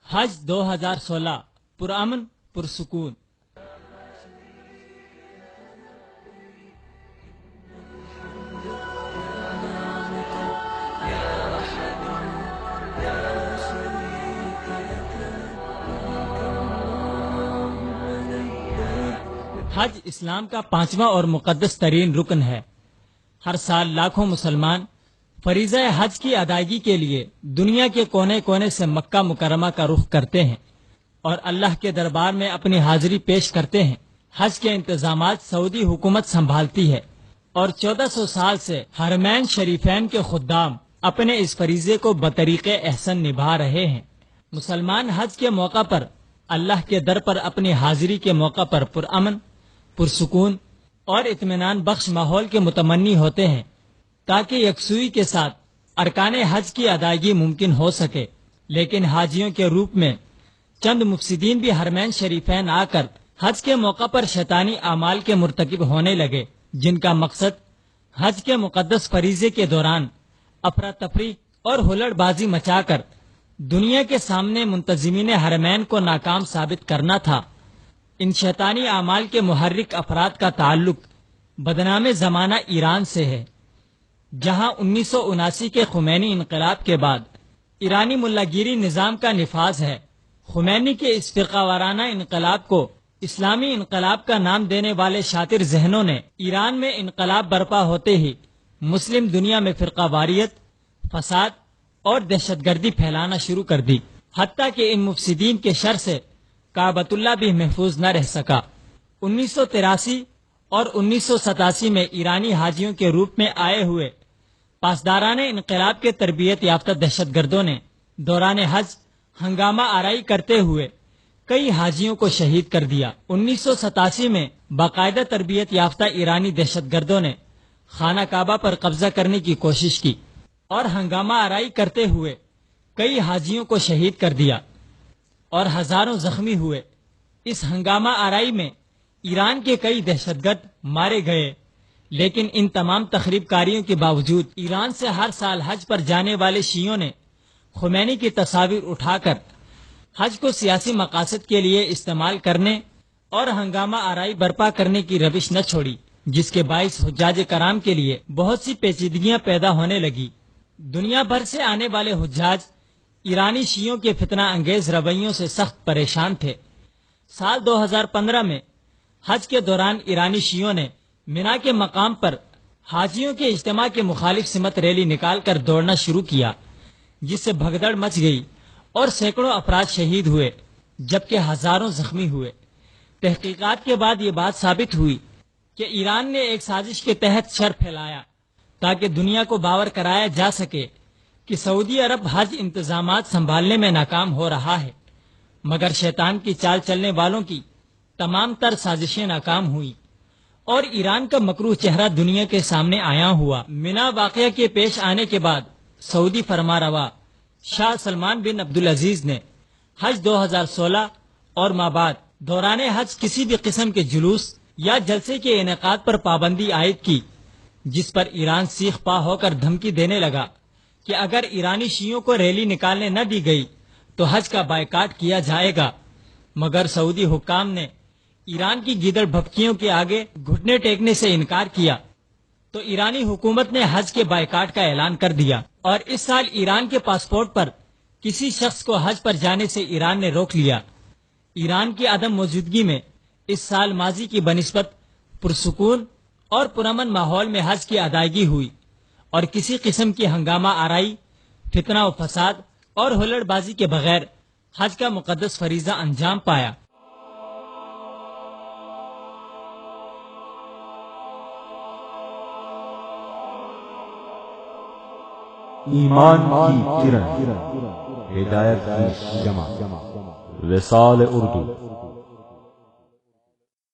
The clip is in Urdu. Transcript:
حج 2016 پرامن پرسکون۔ حج اسلام کا 5واں اور مقدس ترین رکن ہے۔ ہر سال لاکھوں مسلمان فریضہ حج کی ادائیگی کے لیے دنیا کے کونے کونے سے مکہ مکرمہ کا رخ کرتے ہیں اور اللہ کے دربار میں اپنی حاضری پیش کرتے ہیں۔ حج کے انتظامات سعودی حکومت سنبھالتی ہے اور 1400 سال سے حرمین شریفین کے خدام اپنے اس فریضے کو بطریق احسن نبھا رہے ہیں۔ مسلمان حج کے موقع پر اللہ کے در پر اپنی حاضری کے موقع پر پرامن، پرسکون اور اطمینان بخش ماحول کے متمنی ہوتے ہیں تاکہ یکسوئی کے ساتھ ارکان حج کی ادائیگی ممکن ہو سکے، لیکن حاجیوں کے روپ میں چند مفسدین بھی حرمین شریفین آ کر حج کے موقع پر شیطانی اعمال کے مرتکب ہونے لگے، جن کا مقصد حج کے مقدس فریضے کے دوران افراتفری اور ہلڑ بازی مچا کر دنیا کے سامنے منتظمین حرمین کو ناکام ثابت کرنا تھا۔ ان شیطانی اعمال کے محرک افراد کا تعلق بدنام زمانہ ایران سے ہے، جہاں 1979 کے خمینی انقلاب کے بعد ایرانی ملا گیری نظام کا نفاذ ہے۔ خمینی کے اس فرقہ وارانہ انقلاب کو اسلامی انقلاب کا نام دینے والے شاطر ذہنوں نے ایران میں انقلاب برپا ہوتے ہی مسلم دنیا میں فرقہ واریت، فساد اور دہشت گردی پھیلانا شروع کر دی، حتیٰ کہ ان مفسدین کے شر سے کعبۃ اللہ بھی محفوظ نہ رہ سکا۔ 1983 اور 1987 میں ایرانی حاجیوں کے روپ میں آئے ہوئے پاسداران انقلاب کے تربیت یافتہ دہشت گردوں نے دوران حج ہنگامہ آرائی کرتے ہوئے کئی حاجیوں کو شہید کر دیا۔ 1987 میں باقاعدہ تربیت یافتہ ایرانی دہشت گردوں نے خانہ کعبہ پر قبضہ کرنے کی کوشش کی اور ہنگامہ آرائی کرتے ہوئے کئی حاجیوں کو شہید کر دیا اور ہزاروں زخمی ہوئے۔ اس ہنگامہ آرائی میں ایران کے کئی دہشت گرد مارے گئے، لیکن ان تمام تخریب کاریوں کے باوجود ایران سے ہر سال حج پر جانے والے شیعوں نے خمینی کی تصاویر اٹھا کر حج کو سیاسی مقاصد کے لیے استعمال کرنے اور ہنگامہ آرائی برپا کرنے کی روش نہ چھوڑی، جس کے باعث حجاج کرام کے لیے بہت سی پیچیدگیاں پیدا ہونے لگی۔ دنیا بھر سے آنے والے حجاج ایرانی شیعوں کے فتنہ انگیز رویوں سے سخت پریشان تھے۔ سال 2015 میں حج کے دوران ایرانی شیعوں نے مینا کے مقام پر حاجیوں کے اجتماع کے مخالف سمت ریلی نکال کر دوڑنا شروع کیا، جس سے بھگدڑ مچ گئی اور سینکڑوں افراد شہید ہوئے جبکہ ہزاروں زخمی ہوئے۔ تحقیقات کے بعد یہ بات ثابت ہوئی کہ ایران نے ایک سازش کے تحت شر پھیلایا تاکہ دنیا کو باور کرایا جا سکے کہ سعودی عرب حج انتظامات سنبھالنے میں ناکام ہو رہا ہے، مگر شیطان کی چال چلنے والوں کی تمام تر سازشیں ناکام ہوئیں اور ایران کا مکروہ چہرہ دنیا کے سامنے آیا ہوا۔ مینا واقعہ کے پیش آنے کے بعد سعودی فرمانروا شاہ سلمان بن عبدالعزیز نے حج 2016 اور مابعد دوران حج کسی بھی قسم کے جلوس یا جلسے کے انعقاد پر پابندی عائد کی، جس پر ایران سیخ پا ہو کر دھمکی دینے لگا کہ اگر ایرانی شیعوں کو ریلی نکالنے نہ دی گئی تو حج کا بائیکاٹ کیا جائے گا، مگر سعودی حکام نے ایران کی گیدڑ بھپکیوں کے آگے گھٹنے ٹیکنے سے انکار کیا تو ایرانی حکومت نے حج کے بائیکاٹ کا اعلان کر دیا اور اس سال ایران کے پاسپورٹ پر کسی شخص کو حج پر جانے سے ایران نے روک لیا۔ ایران کی عدم موجودگی میں اس سال ماضی کی بنسبت پرسکون اور پرامن ماحول میں حج کی ادائیگی ہوئی اور کسی قسم کی ہنگامہ آرائی، فتنہ و فساد اور ہلڑ بازی کے بغیر حج کا مقدس فریضہ انجام پایا۔ ایمان کی کرن، ہدایت کی شمع، وصال اردو۔